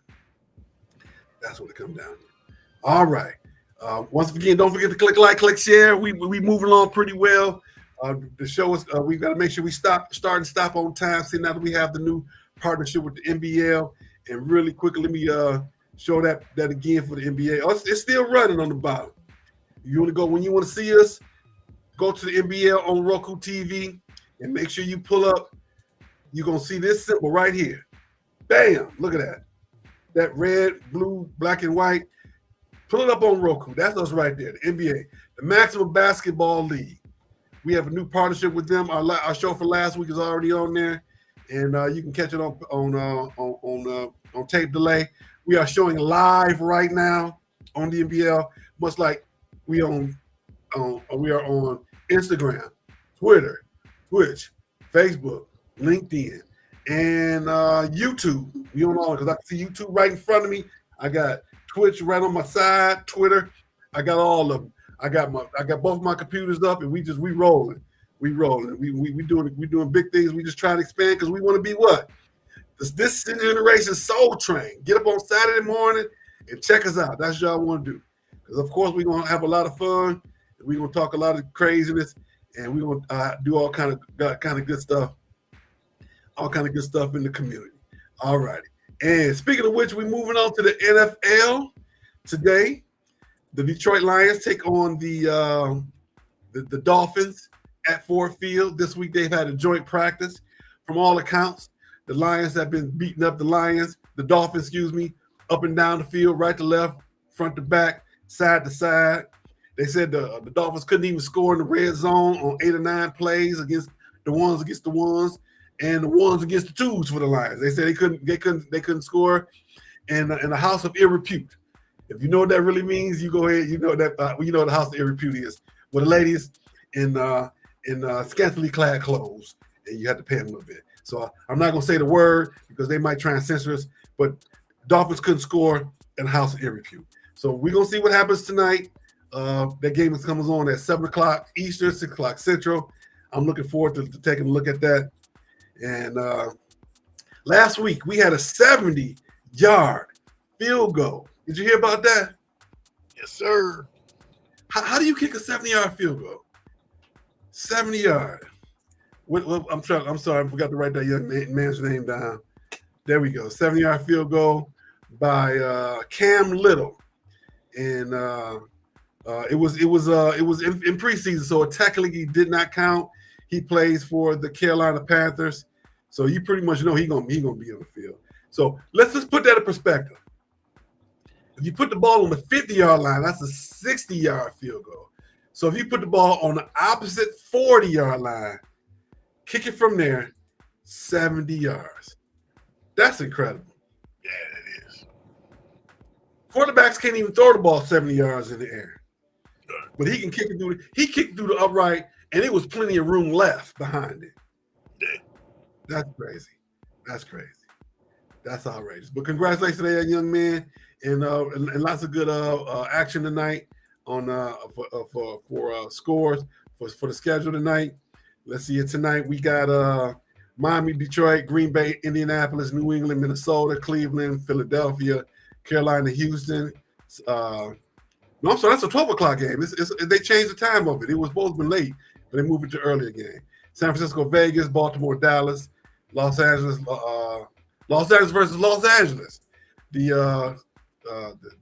That's what it comes down to. All right. Once again, don't forget to click like, click share. We moving along pretty well. The show is we've got to make sure we start and stop on time. See, now that we have the new partnership with the NBL, and really quickly let me show that again for the NBA. It's still running on the bottom. You want to go when you want to see us, go to the NBL on Roku TV and make sure you pull up. You're gonna see this symbol right here. Bam! Look at that. That red, blue, black, and white. Pull it up on Roku. That's us right there, the NBA, the Maximum Basketball League. We have a new partnership with them. Our show for last week is already on there, and you can catch it on tape delay. We are showing live right now on the NBL, much like we are on Instagram, Twitter, Twitch, Facebook, LinkedIn, and YouTube. We on all because I can see YouTube right in front of me. I got Twitch right on my side, Twitter. I got all of them. I got both my computers up, and we rolling. We doing big things. We just trying to expand because we want to be what? This generation Soul Train. Get up on Saturday morning and check us out. That's what y'all want to do. Because of course we're gonna have a lot of fun. We're gonna talk a lot of craziness, and we're gonna do all kind of good stuff. All kind of good stuff in the community. All righty. And speaking of which, we're moving on to the NFL today. The Detroit Lions take on the Dolphins at Ford Field. This week they've had a joint practice. From all accounts, the Lions have been beating up the Dolphins, up and down the field, right to left, front to back, side to side. They said the Dolphins couldn't even score in the red zone on 8 or 9 plays against the ones, and the ones against the twos for the Lions. They said they couldn't score in a house of ill repute. If you know what that really means, you go ahead. You know that you know what the house of ill repute is. Well, the ladies in scantily clad clothes, and you have to pay them a little bit. So I'm not gonna say the word because they might try and censor us. But Dolphins couldn't score in a house of ill repute. So we're gonna see what happens tonight. That game comes on at 7:00 Eastern, 6:00 Central. I'm looking forward to taking a look at that. And last week we had a 70-yard field goal. Did you hear about that? Yes, sir. How do you kick a 70-yard field goal? 70-yard. I'm sorry, I forgot to write that young man's name down. There we go. 70-yard field goal by Cam Little, and it was in preseason, so technically he did not count. He plays for the Carolina Panthers, so you pretty much know he's gonna be on the field. So let's just put that in perspective. If you put the ball on the 50-yard line, that's a 60-yard field goal. So if you put the ball on the opposite 40-yard line, kick it from there, 70 yards. That's incredible. Yeah, it is. Quarterbacks can't even throw the ball 70 yards in the air. But he can kick it through. He kicked through the upright, and it was plenty of room left behind it. Yeah. That's crazy. That's crazy. That's outrageous. But congratulations to that young man, and lots of good action tonight on for scores for the schedule tonight. Let's see it tonight. We got Miami, Detroit, Green Bay, Indianapolis, New England, Minnesota, Cleveland, Philadelphia, Carolina, Houston. No, I'm sorry, that's a 12 o'clock game. They changed the time of it. It was supposed to be late, but they moved it to earlier game. San Francisco, Vegas, Baltimore, Dallas, Los Angeles versus Los Angeles. The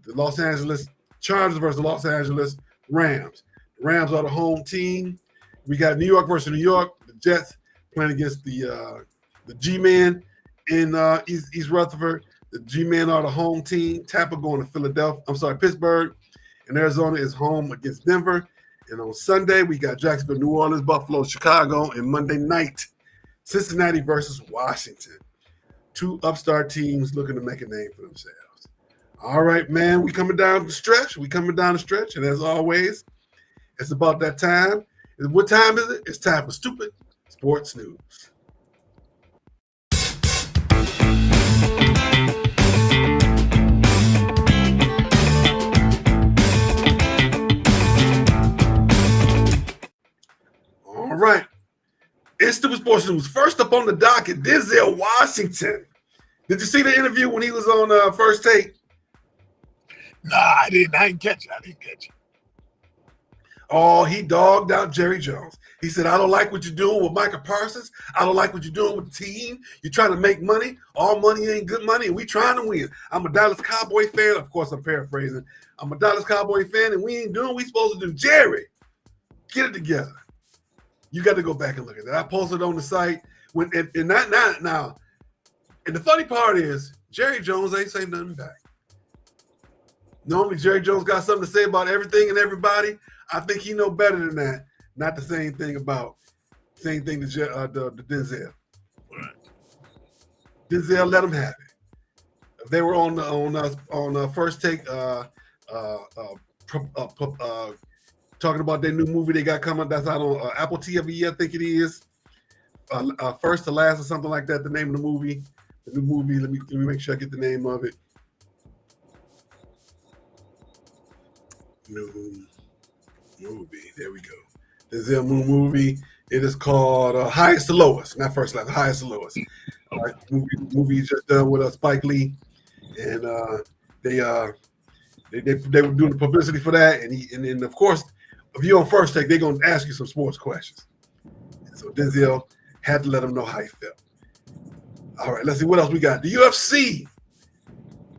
Los Angeles Chargers versus Los Angeles Rams. The Rams are the home team. We got New York versus New York. The Jets playing against the G-Men in East Rutherford. The G-Men are the home team. Tampa going to Pittsburgh. And Arizona is home against Denver. And on Sunday, we got Jacksonville, New Orleans, Buffalo, Chicago. And Monday night, Cincinnati versus Washington. 2 upstart teams looking to make a name for themselves. All right, man, we coming down the stretch. And as always, it's about that time. And what time is it? It's time for Stoopid Sports News. All right. It's Stoopid Sports News. First up on the docket, Denzel Washington. Did you see the interview when he was on First Take? Nah, I didn't catch it. Oh, he dogged out Jerry Jones. He said, I don't like what you're doing with Micah Parsons. I don't like what you're doing with the team. You're trying to make money. All money ain't good money, and we trying to win. I'm a Dallas Cowboy fan. Of course, I'm paraphrasing. I'm a Dallas Cowboy fan, and we ain't doing what we supposed to do. Jerry, get it together. You got to go back and look at that. I posted on the site. And the funny part is, Jerry Jones ain't saying nothing back. Normally, Jerry Jones got something to say about everything and everybody. I think he know better than that. Not the same thing to Denzel. Right. Denzel let him have it. If they were on First Take, talking about their new movie they got coming. That's out on Apple TV, I think it is. First to Last or something like that. The name of the movie. The new movie. Let me make sure I get the name of it. New movie. There we go. Denzel movie. It is called Highest to Lowest. Not First to Last. Highest to Lowest. Movie just done with Spike Lee, and they were doing the publicity for that, and then of course, if you're on First Take, they're gonna ask you some sports questions. And so Denzel had to let them know how he felt. All right, let's see what else we got. The UFC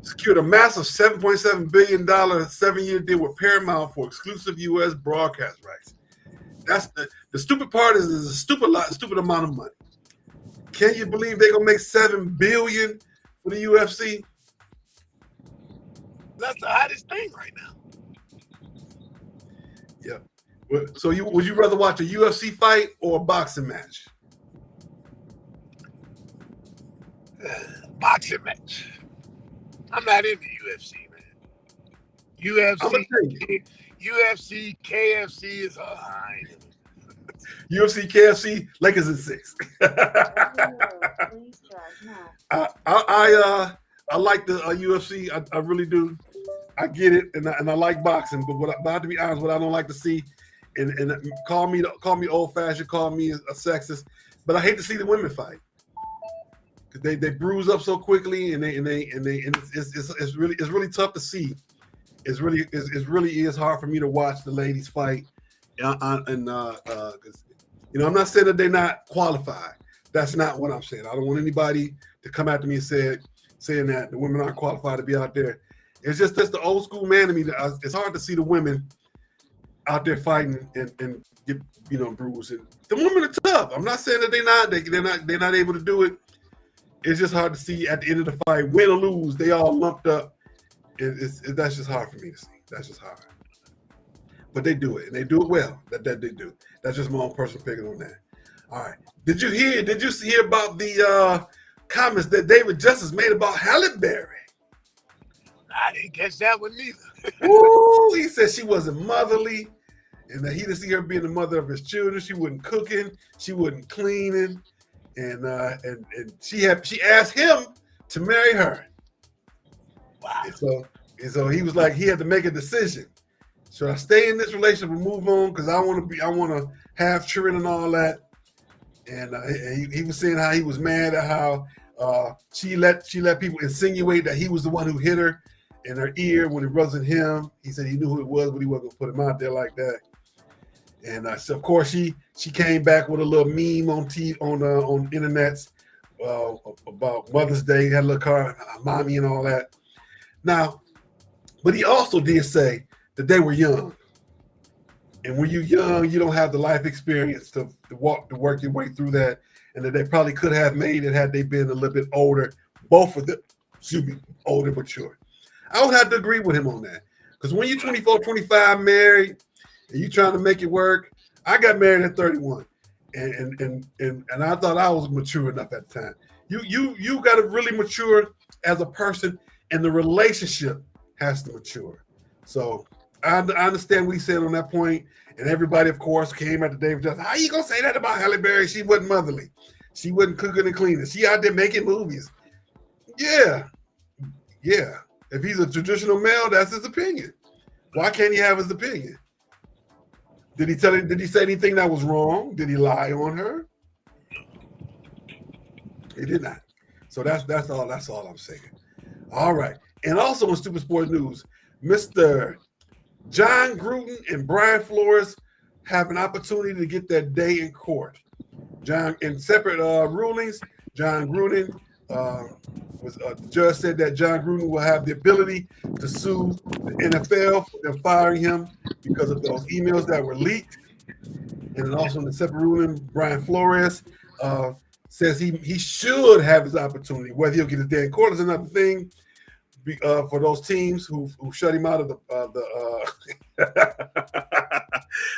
secured a massive $7.7 billion 7-year deal with Paramount for exclusive U.S. broadcast rights. That's the stupid part is a stupid amount of money. Can you believe they're gonna make $7 billion for the UFC? That's the hottest thing right now. Yeah. So would you rather watch a UFC fight or a boxing match? Boxing match. I'm not into UFC, man. UFC, KFC is high. UFC, KFC, Lakers in 6. I like the UFC. I really do. I get it, and I like boxing. But I have to be honest, what I don't like to see, and call me old fashioned, call me a sexist, but I hate to see the women fight because they bruise up so quickly, and it's really tough to see. It really is hard for me to watch the ladies fight, and I'm not saying that they're not qualified. That's not what I'm saying. I don't want anybody to come after me and saying that the women aren't qualified to be out there. It's just that's the old school man to me. It's hard to see the women out there fighting and get bruised. And the women are tough. I'm not saying that they're not able to do it. It's just hard to see at the end of the fight, win or lose, they all lumped up. That's just hard for me to see. That's just hard. But they do it, and they do it well. That they do. That's just my own personal opinion on that. All right. Did you hear about the comments that David Justice made about Halle Berry? I didn't catch that one neither. Ooh, he said she wasn't motherly, and that he didn't see her being the mother of his children. She wasn't cooking, she wasn't cleaning, and she asked him to marry her. Wow. And so he was like, he had to make a decision. Should I stay in this relationship and move on? Because I want to have children and all that. And he was saying how he was mad at how she let people insinuate that he was the one who hit her in her ear when it wasn't him. He said he knew who it was, but he wasn't gonna put him out there like that. And so of course she came back with a little meme on TV on internets about Mother's Day. Had a little car, mommy and all that. Now, but he also did say that they were young. And when you're young, you don't have the life experience to work your way through that, and that they probably could have made it had they been a little bit older, both of them, older, mature. I would have to agree with him on that. Because when you're 24, 25, married, and you're trying to make it work, I got married at 31. And I thought I was mature enough at the time. You got to really mature as a person, and the relationship has to mature. So I understand what he said on that point, and everybody, of course, came at the David Justice. How you gonna say that about Halle Berry? She wasn't motherly. She wasn't cooking and cleaning. She out there making movies. Yeah. If he's a traditional male, that's his opinion. Why can't he have his opinion? Did he say anything that was wrong? Did he lie on her? He did not. So that's all I'm saying. All right. And also in Stoopid Sports News, Mr. John Gruden and Brian Flores have an opportunity to get their day in court. In separate rulings, John Gruden the judge said that John Gruden will have the ability to sue the NFL for them firing him because of those emails that were leaked. And then also in the separate ruling, Brian Flores says he should have his opportunity. Whether he'll get his day in court is another thing, for those teams who shut him out of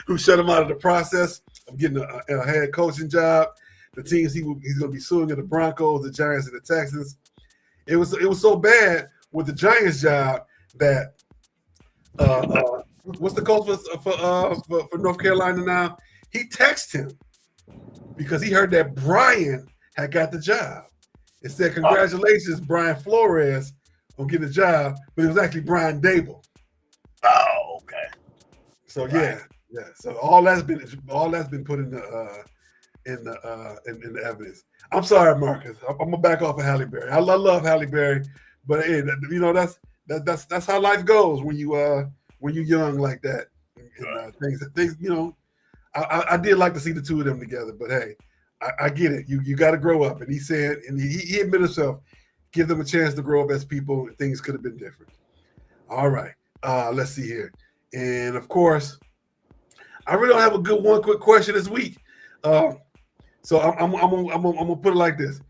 who shut him out of the process of getting a head coaching job. The teams he's going to be suing are the Broncos, the Giants, and the Texans. It was so bad with the Giants job that what's the coach for North Carolina now? He texted him because he heard that Brian had got the job. It said, "Congratulations, Brian Flores, on getting the job," but it was actually Brian Dable. Oh, okay. So yeah. So all that's been put in the evidence. I'm sorry, Marcus. I'm gonna back off of Halle Berry. I love Halle Berry, but hey, that's how life goes when you're young like that. And, things. I did like to see the two of them together, but hey, I get it. You got to grow up, and he said, and he admitted himself, give them a chance to grow up as people. Things could have been different. All right, let's see here, and of course, I really don't have a good one quick question this week. So I'm gonna put it like this.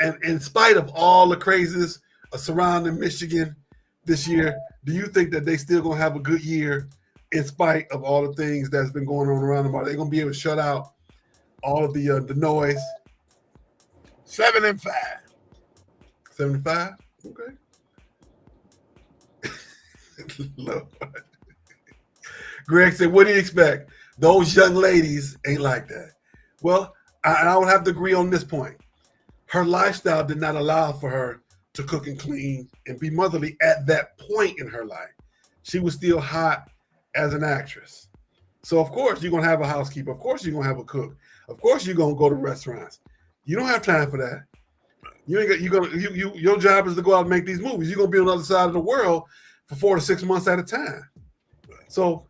And in spite of all the craziness surrounding Michigan this year, do you think that they still gonna have a good year in spite of all the things that's been going on around them? Are they gonna be able to shut out all of the noise? 7-5. 75? Okay. Lord. Greg said, "What do you expect? Those young ladies ain't like that." Well, I would have to agree on this point. Her lifestyle did not allow for her to cook and clean and be motherly at that point in her life. She was still hot as an actress. So, of course, you're going to have a housekeeper. Of course, you're going to have a cook. Of course, you're going to go to restaurants. You don't have time for that. Your job is to go out and make these movies. You're going to be on the other side of the world for 4 to 6 months at a time. So,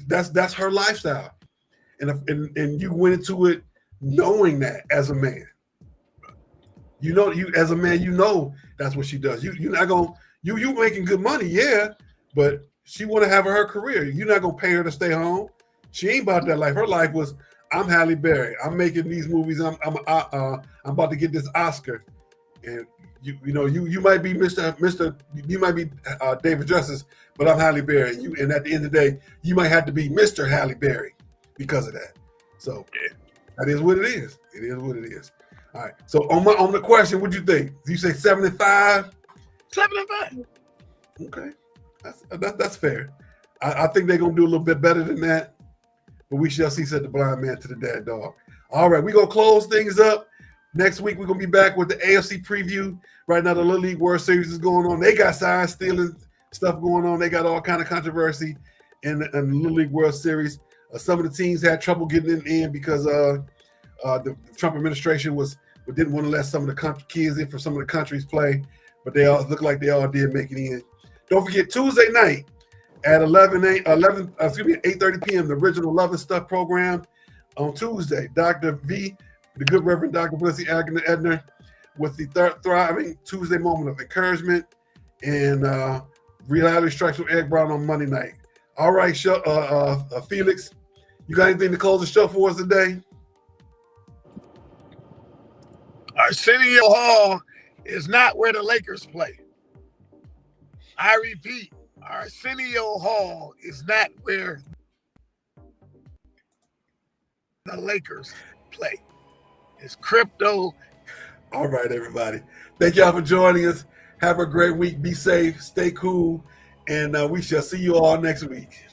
that's her lifestyle. And you went into it knowing that as a man. As a man, that's what she does. You're not gonna you making good money, yeah, but she want to have her career. You're not gonna pay her to stay home. She ain't about that life. Her life was, I'm Halle Berry. I'm making these movies. I'm about to get this Oscar, and you might be Mr. You might be David Justice, but I'm Halle Berry. And at the end of the day, you might have to be Mr. Halle Berry because of that. So that is what it is. It is what it is. All right. So on the question, what'd you think? Did you say 75? 75. Okay, that's fair. I think they're gonna do a little bit better than that, but we shall see. Said the blind man to the dead dog. All right, we're gonna close things up. Next week we're gonna be back with the AFC preview. Right now the Little League World Series is going on. They got sign stealing stuff going on. They got all kind of controversy in the Little League World Series. Some of the teams had trouble getting in because the Trump administration didn't want to let some of the kids in for some of the countries play, but they all look like they all did make it in. Don't forget Tuesday night at 8:30 p.m. the original Love and Stuff program on Tuesday. Dr. V, the good Reverend Dr. Blissy Edner, with the thriving Tuesday moment of encouragement, and Reality Strikes with Ed Brown on Monday night. All right, Felix, you got anything to close the show for us today? Arsenio Hall is not where the Lakers play. I repeat, Arsenio Hall is not where the Lakers play. It's crypto. All right, everybody. Thank y'all for joining us. Have a great week. Be safe. Stay cool. And we shall see you all next week.